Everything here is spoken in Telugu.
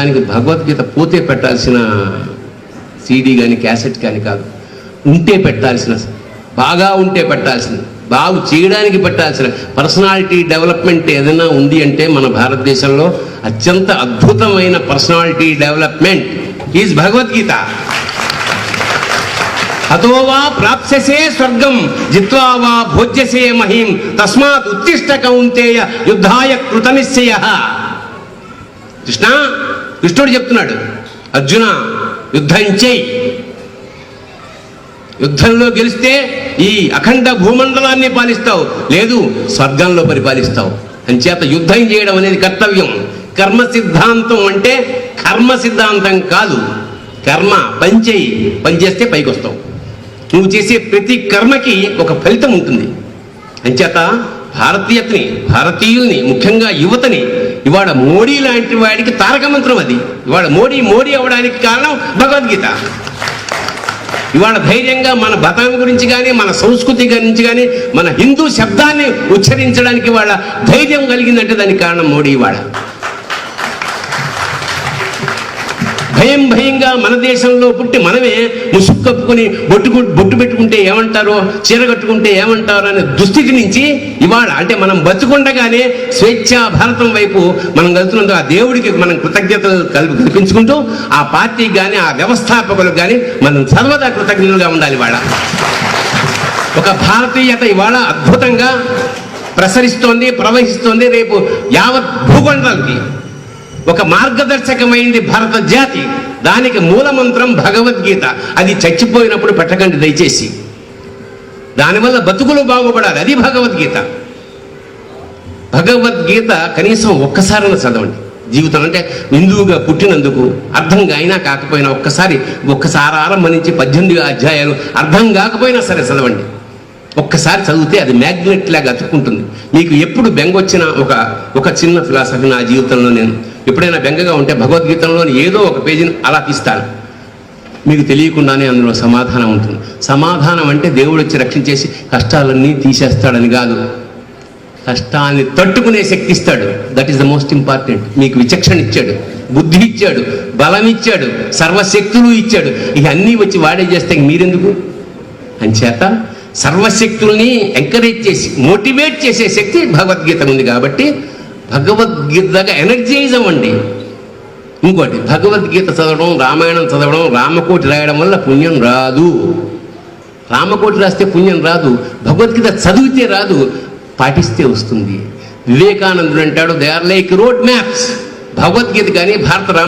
దానికి భగవద్గీత పోతే పెట్టాల్సిన సీడీ కానీ క్యాసెట్ కానీ కాదు, ఉంటే పెట్టాల్సిన, బాగా ఉంటే పెట్టాల్సిన, బాగు చేయడానికి పెట్టాల్సిన పర్సనాలిటీ డెవలప్మెంట్ ఏదైనా ఉంది అంటే మన భారతదేశంలో అత్యంత అద్భుతమైన పర్సనాలిటీ డెవలప్మెంట్ ఈజ్ భగవద్గీత. అతోవా ప్రాప్స్యసే స్వర్గం జిత్వా వా భోజ్యసే మహిం తస్మాత్ ఉత్తిష్ట కౌంతేయ యుద్ధాయ కృతనిశ్చయః. కృష్ణుడు చెప్తున్నాడు, అర్జున యుద్ధం చేయి, యుద్ధంలో గెలిస్తే ఈ అఖండ భూమండలాన్ని పాలిస్తావు, లేదు స్వర్గంలో పరిపాలిస్తావు. అంచేత యుద్ధం చేయడం అనేది కర్తవ్యం. కర్మ సిద్ధాంతం అంటే కర్మ సిద్ధాంతం కాదు, కర్మ పనిచేయి, పనిచేస్తే పైకి వస్తావు. నువ్వు చేసే ప్రతి కర్మకి ఒక ఫలితం ఉంటుంది. అంచేత భారతీయుల్ని ముఖ్యంగా యువతని ఇవాళ మోడీ లాంటి వాడికి తారక మంత్రం అది. ఇవాళ మోడీ అవ్వడానికి కారణం భగవద్గీత. ఇవాళ ధైర్యంగా మన మతం గురించి కానీ మన సంస్కృతి గురించి కానీ మన హిందూ శబ్దాన్ని ఉచ్చరించడానికి వాళ్ళ ధైర్యం కలిగిందంటే దానికి కారణం మోడీ. ఇవాళ భయంగా మన దేశంలో పుట్టి మనమే ముసుగు కప్పుకొని బొట్టు పెట్టుకుంటే ఏమంటారో, చీర కట్టుకుంటే ఏమంటారో అనే దుస్థితి నుంచి ఇవాళ అంటే మనం బతుకుండగానే స్వేచ్ఛా భారతం వైపు మనం వెళ్తున్నందుకు ఆ దేవుడికి మనం కృతజ్ఞతలు కల్పించుకుంటూ ఆ పార్టీకి కానీ ఆ వ్యవస్థాపకులకు కానీ మనం సర్వదా కృతజ్ఞతలుగా ఉండాలి. ఇవాళ ఒక భారతీయత ఇవాళ అద్భుతంగా ప్రసరిస్తోంది, ప్రవహిస్తోంది. రేపు యావత్ భూగోళానికి ఒక మార్గదర్శకమైంది భారత జాతి. దానికి మూలమంత్రం భగవద్గీత. అది చచ్చిపోయినప్పుడు పెట్టకండి దయచేసి, దానివల్ల బతుకులు బాగుపడాలి. అది భగవద్గీత. భగవద్గీత కనీసం ఒక్కసారైనా చదవండి జీవితం. అంటే హిందువుగా పుట్టినందుకు అర్థం అయినా కాకపోయినా ఒక్కసారి ఆరంభించి 18 అధ్యాయాలు అర్థం కాకపోయినా సరే చదవండి. ఒక్కసారి చదివితే అది మ్యాగ్నెట్ లాగా అతుక్కుంటుంది. మీకు ఎప్పుడు బెంగ వచ్చినా ఒక చిన్న ఫిలాసఫీ నా జీవితంలో నేను ఎప్పుడైనా బెంగగా ఉంటే భగవద్గీతలోని ఏదో ఒక పేజీని అలా తీస్తాను. మీకు తెలియకుండానే అందులో సమాధానం ఉంటుంది. సమాధానం అంటే దేవుడు వచ్చి రక్షించేసి కష్టాలన్నీ తీసేస్తాడని కాదు, కష్టాన్ని తట్టుకునే శక్తి ఇస్తాడు. That is the most important. మీకు విచక్షణ ఇచ్చాడు, బుద్ధి ఇచ్చాడు, బలం ఇచ్చాడు, సర్వశక్తులు ఇచ్చాడు. ఇవన్నీ వచ్చి వాడే చేస్తే మీరెందుకు? అంచేత సర్వశక్తుల్ని ఎంకరేజ్ చేసి మోటివేట్ చేసే శక్తి భగవద్గీత ఉంది. కాబట్టి భగవద్గీతగా ఎనర్జైజ్ అవ్వండి. ఇంకోటి, భగవద్గీత చదవడం, రామాయణం చదవడం, రామకోటి రాయడం వల్ల పుణ్యం రాదు. రామకోటి రాస్తే పుణ్యం రాదు, భగవద్గీత చదివితే రాదు, పాటిస్తే వస్తుంది. వివేకానందుడు అంటాడు, they are like road maps. Bhagavad Gita కానీ భారత